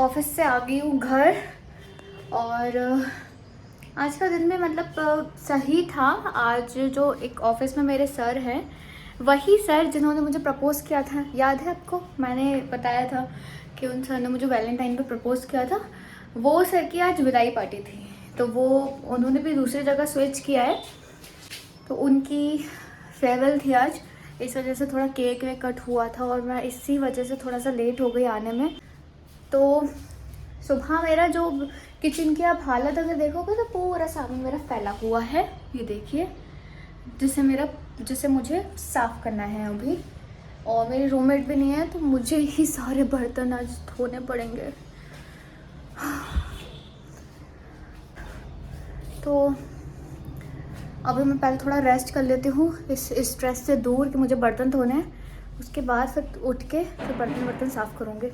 Office से आ गई हूँ घर। और आज का दिन में मतलब सही था। आज जो एक ऑफिस में मेरे सर हैं, वही सर जिन्होंने मुझे प्रपोज़ किया था, याद है आपको? मैंने बताया था कि उन सर ने मुझे वैलेंटाइन पे प्रपोज़ किया था। वो सर की आज विदाई पार्टी थी, तो वो उन्होंने भी दूसरी जगह स्विच किया है, तो उनकी फेयरवेल थी आज। इस वजह से थोड़ा केक वेक कट हुआ था और मैं इसी वजह से थोड़ा सा लेट हो गई आने में। तो सुबह मेरा जो किचन की आप हालत अगर देखोगे तो पूरा सामान मेरा फैला हुआ है, ये देखिए, जिसे मुझे साफ़ करना है अभी। और मेरी रूममेट भी नहीं है, तो मुझे ही सारे बर्तन आज धोने पड़ेंगे। तो अभी मैं पहले थोड़ा रेस्ट कर लेती हूँ इस स्ट्रेस से दूर कि मुझे बर्तन धोने हैं। उसके बाद फिर उठ के फिर बर्तन साफ़ करूँगी।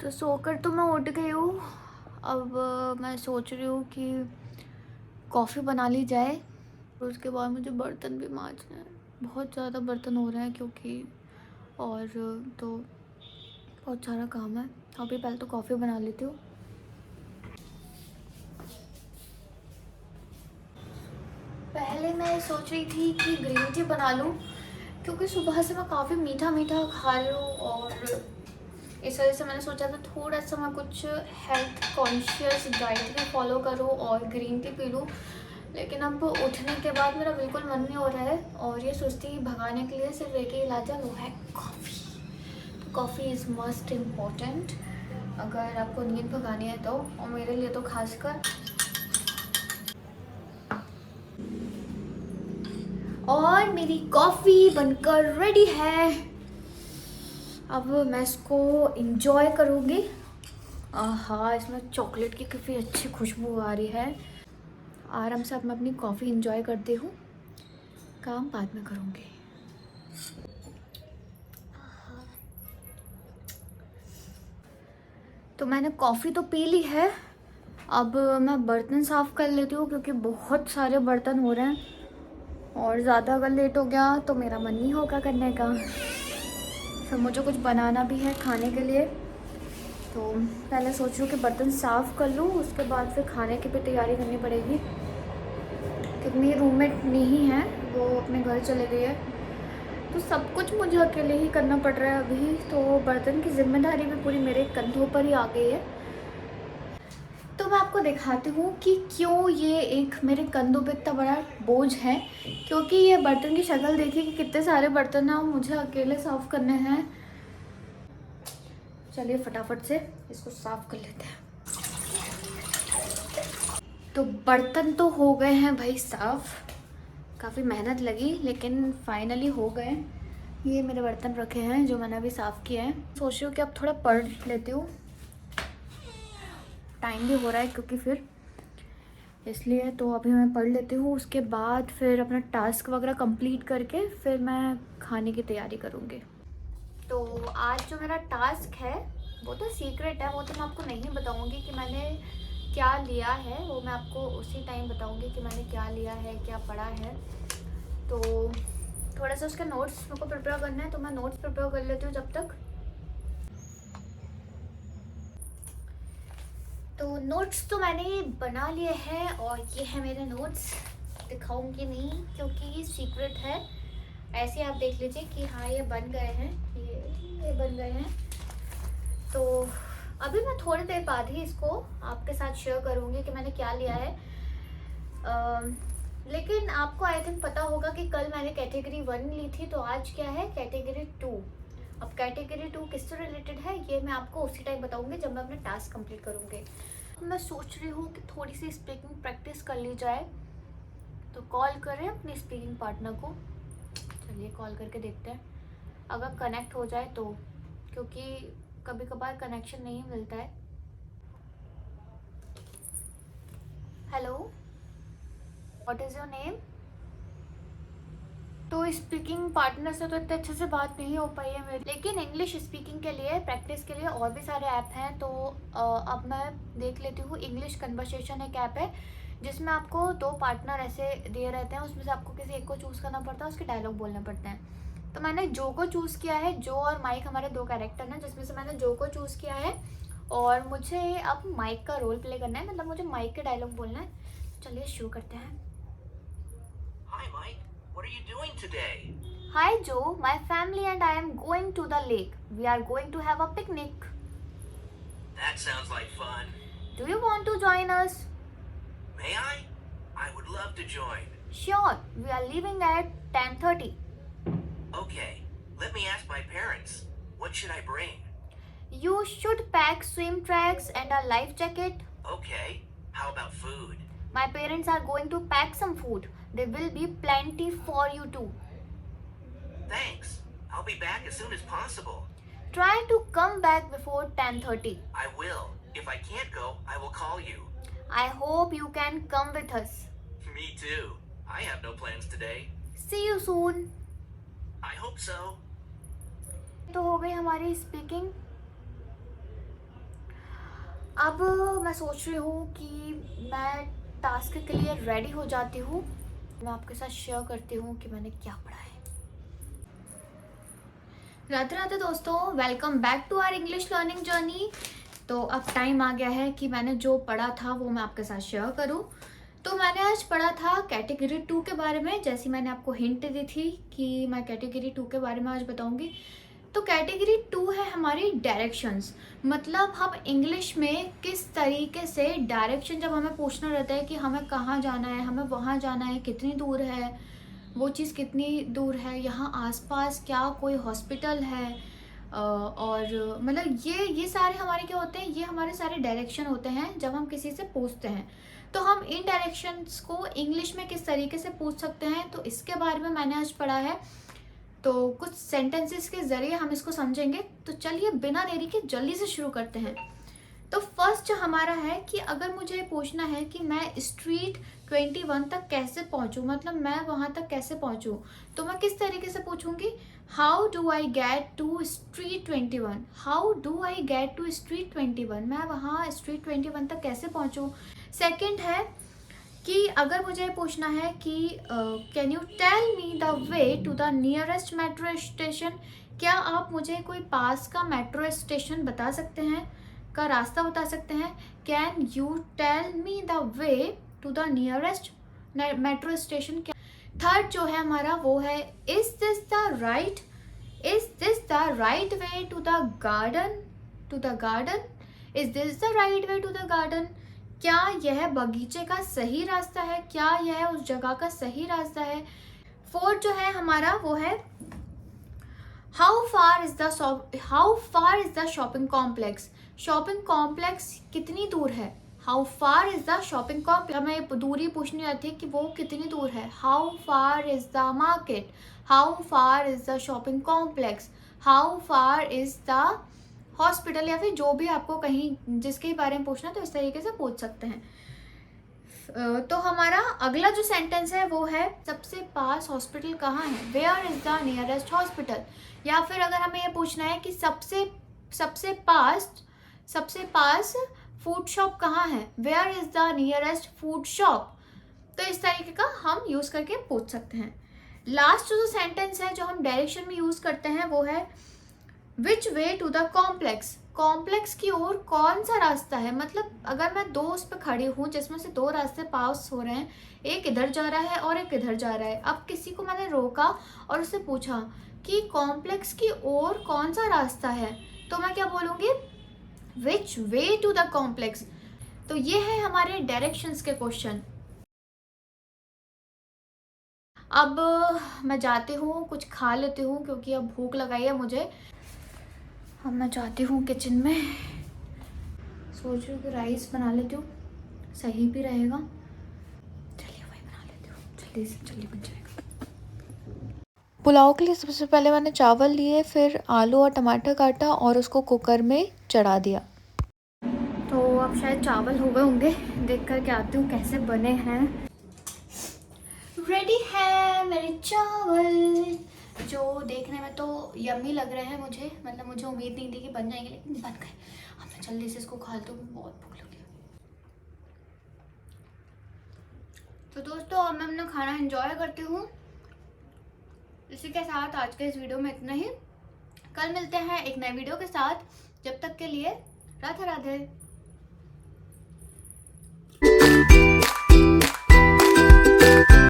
तो सोकर तो मैं उठ गई हूँ। अब मैं सोच रही हूँ कि कॉफ़ी बना ली जाए, और उसके बाद मुझे बर्तन भी मांजने हैं। बहुत ज़्यादा बर्तन हो रहे हैं क्योंकि, और तो बहुत सारा काम है। अभी पहले तो कॉफ़ी बना लेती हूँ। पहले मैं सोच रही थी कि ग्रीन टी बना लूँ, क्योंकि सुबह से मैं काफ़ी मीठा मीठा खा रही हूँ, और इस वजह से मैंने सोचा था थोड़ा सा मैं कुछ हेल्थ कॉन्शियस डाइट भी फॉलो करूँ और ग्रीन टी पी लूँ। लेकिन अब उठने के बाद मेरा बिल्कुल मन नहीं हो रहा है, और ये सुस्ती भगाने के लिए सिर्फ एक ही इलाज है, वो है कॉफ़ी। तो कॉफ़ी इज़ मस्ट इम्पॉर्टेंट अगर आपको नींद भगानी है तो, और मेरे लिए तो खासकर। और मेरी कॉफ़ी बनकर रेडी है। अब मैं इसको इंजॉय करूँगी। हाँ, इसमें चॉकलेट की काफ़ी अच्छी खुशबू आ रही है। आराम से अब मैं अपनी कॉफ़ी इंजॉय करती हूँ, काम बाद में करूँगी। तो मैंने कॉफ़ी तो पी ली है। अब मैं बर्तन साफ़ कर लेती हूँ, क्योंकि बहुत सारे बर्तन हो रहे हैं, और ज़्यादा अगर लेट हो गया तो मेरा मन नहीं होगा करने का। फिर मुझे कुछ बनाना भी है खाने के लिए, तो पहले सोच रही हूँ कि बर्तन साफ़ कर लूँ, उसके बाद फिर खाने की भी तैयारी करनी पड़ेगी। क्योंकि मेरी रूममेट नहीं है, वो अपने घर चले गई है, तो सब कुछ मुझे अकेले ही करना पड़ रहा है अभी। तो बर्तन की जिम्मेदारी भी पूरी मेरे कंधों पर ही आ गई है। तो मैं आपको दिखाती हूँ कि क्यों ये एक मेरे कंधों पे इतना बड़ा बोझ है। क्योंकि ये बर्तन की शक्ल देखिए कि कितने सारे बर्तन हैं और मुझे अकेले साफ़ करने हैं। चलिए फटाफट से इसको साफ़ कर लेते हैं। तो बर्तन तो हो गए हैं भाई साफ़, काफ़ी मेहनत लगी लेकिन फाइनली हो गए। ये मेरे बर्तन रखे हैं जो मैंने अभी साफ़ किए हैं। सोच रही हूँ कि अब थोड़ा पढ़ लेती हूँ, टाइम भी हो रहा है क्योंकि फिर इसलिए। तो अभी मैं पढ़ लेती हूँ, उसके बाद फिर अपना टास्क वगैरह कंप्लीट करके फिर मैं खाने की तैयारी करूँगी। तो आज जो मेरा टास्क है वो तो सीक्रेट है, वो तो मैं आपको नहीं बताऊँगी कि मैंने क्या लिया है। वो मैं आपको उसी टाइम बताऊँगी कि मैंने क्या लिया है, क्या पढ़ा है। तो थोड़ा सा उसके नोट्स मेरे को प्रिपेयर करना है, तो मैं नोट्स प्रिपेयर कर लेती हूँ जब तक। तो नोट्स तो मैंने बना लिए हैं, और ये है मेरे नोट्स। दिखाऊंगी नहीं क्योंकि ये सीक्रेट है। ऐसे आप देख लीजिए कि हाँ ये बन गए हैं, ये बन गए हैं। तो अभी मैं थोड़ी देर बाद ही इसको आपके साथ शेयर करूँगी कि मैंने क्या लिया है। लेकिन आपको आई थिंक पता होगा कि कल मैंने कैटेगरी 1 ली थी, तो आज क्या है कैटेगरी 2। अब कैटेगरी 2 किससे रिलेटेड है ये मैं आपको उसी टाइम बताऊंगी जब मैं अपना टास्क कंप्लीट करूँगी। मैं सोच रही हूँ कि थोड़ी सी स्पीकिंग प्रैक्टिस कर ली जाए, तो कॉल करें अपनी स्पीकिंग पार्टनर को। चलिए कॉल करके देखते हैं अगर कनेक्ट हो जाए तो, क्योंकि कभी कभार कनेक्शन नहीं मिलता है। Hello, what is your name? तो स्पीकिंग पार्टनर से तो इतने अच्छे से बात नहीं हो पाई है मेरी, लेकिन इंग्लिश स्पीकिंग के लिए प्रैक्टिस के लिए और भी सारे ऐप हैं। तो अब मैं देख लेती हूँ। इंग्लिश कन्वर्सेशन एक ऐप है जिसमें आपको 2 पार्टनर ऐसे दिए रहते हैं, उसमें से आपको किसी एक को चूज़ करना पड़ता है, उसके डायलॉग बोलने पड़ते हैं। तो मैंने जो को चूज़ किया है। जो और माइक हमारे दो कैरेक्टर हैं, जिसमें से मैंने जो को चूज़ किया है और मुझे अब माइक का रोल प्ले करना है, मतलब मुझे माइक के डायलॉग बोलना है। चलिए शुरू करते हैं। Hi, Mike. What are you doing today? Hi Joe, my family and I am going to the lake. We are going to have a picnic. That sounds like fun. Do you want to join us? May I? I would love to join. Sure, we are leaving at 10:30. Okay, let me ask my parents. What should I bring? You should pack swim tracks and a life jacket. Okay, how about food? My parents are going to pack some food. There will be plenty for you too. Thanks. I'll be back as soon as possible. Try to come back before 10:30. I will. If I can't go, I will call you. I hope you can come with us. Me too. I have no plans today. See you soon. I hope so. तो हो गई हमारी speaking. अब मैं सोच रही हूँ कि मैं टास्क के लिए रेडी हो जाती हूँ। मैं आपके साथ शेयर करती हूँ कि मैंने क्या पढ़ा है। राधे राधे दोस्तों, welcome back to our English learning journey. तो अब टाइम आ गया है कि मैंने जो पढ़ा था वो मैं आपके साथ शेयर करूँ। तो मैंने आज पढ़ा था कैटेगरी 2 के बारे में, जैसी मैंने आपको हिंट दी थी कि मैं कैटेगरी 2 के बारे में आज बताऊंगी। तो कैटेगरी 2 है हमारी डायरेक्शंस, मतलब हम इंग्लिश में किस तरीके से डायरेक्शन, जब हमें पूछना रहता है कि हमें कहाँ जाना है, हमें वहाँ जाना है, कितनी दूर है, वो चीज़ कितनी दूर है, यहाँ आसपास क्या कोई हॉस्पिटल है, और मतलब ये सारे हमारे क्या होते हैं, ये हमारे सारे डायरेक्शन होते हैं जब हम किसी से पूछते हैं। तो हम इन डायरेक्शंस को इंग्लिश में किस तरीके से पूछ सकते हैं, तो इसके बारे में मैंने आज पढ़ा है। तो कुछ सेंटेंसेस के ज़रिए हम इसको समझेंगे। तो चलिए बिना देरी के जल्दी से शुरू करते हैं। तो फर्स्ट जो हमारा है कि अगर मुझे पूछना है कि मैं स्ट्रीट 21 तक कैसे पहुंचूं, मतलब मैं वहां तक कैसे पहुंचूं, तो मैं किस तरीके से पूछूंगी, how do I get to street 21। How do I get to street 21, मैं वहाँ स्ट्रीट 21 तक कैसे पहुंचूं। सेकंड है कि अगर मुझे पूछना है कि can you tell me the way to the nearest metro station, क्या आप मुझे कोई पास का मेट्रो स्टेशन बता सकते हैं, का रास्ता बता सकते हैं। Can you tell me the way to the nearest metro station. Third जो है हमारा वो है, is this the right way to the garden, is this the right way to the garden, क्या यह बगीचे का सही रास्ता है, क्या यह उस जगह का सही रास्ता है। फोर्थ जो है हमारा वो है, how far is the shopping complex, shopping complex कितनी दूर है। How far is the shopping complex, हमें दूरी पूछनी रहती है कि वो कितनी दूर है। How far is the market, how far is the shopping complex, how far is the hospital, या फिर जो भी आपको कहीं जिसके बारे में पूछना है तो इस तरीके से पूछ सकते हैं। तो हमारा अगला जो सेंटेंस है वो है, सबसे पास हॉस्पिटल कहाँ है, where is the nearest hospital. या फिर अगर हमें ये पूछना है कि सबसे पास फूड शॉप कहाँ है, where is the nearest food shop. तो इस तरीके का हम यूज करके पूछ सकते हैं। लास्ट जो सेंटेंस है जो हम डायरेक्शन में यूज करते हैं वो है, which way to the complex, complex की ओर कौन सा रास्ता है। मतलब अगर मैं दो उस पर खड़ी हूँ जिसमें से दो रास्ते पास हो रहे हैं, एक इधर जा रहा है और एक इधर जा रहा है। अब किसी को मैंने रोका और उससे पूछा कि कॉम्प्लेक्स की ओर कौन सा रास्ता है, तो मैं क्या बोलूँगी, विच वे टू द कॉम्प्लेक्स। तो ये है हमारे डायरेक्शंस के क्वेश्चन। अब मैं जाती हूँ, कुछ खा लेती हूँ क्योंकि अब भूख लगाई है मुझे। अब मैं जाती हूँ किचन में, सोच रही हूँ कि राइस बना लेती हूँ, सही भी रहेगा। चलिए वही बना लेती हूँ, जल्दी से जल्दी बन जाएगा। पुलाव के लिए सबसे पहले मैंने चावल लिए, फिर आलू और टमाटर काटा और उसको कुकर में चढ़ा दिया। तो अब शायद चावल हो गए होंगे, देख कर के आती हूँ कैसे बने हैं। रेडी है मेरे चावल, जो देखने में तो यम्मी लग रहे हैं मुझे, मतलब मुझे उम्मीद नहीं थी कि बन जाएंगे, लेकिन बन गए। अब मैं जल्दी से इसको खा लेती हूँ, बहुत भूख लगी है। तो दोस्तों अब मैं अपना खाना एंजॉय करती हूँ। इसी के साथ आज के इस वीडियो में इतना ही। कल मिलते हैं एक नए वीडियो के साथ। जब तक के लिए राधे राधे।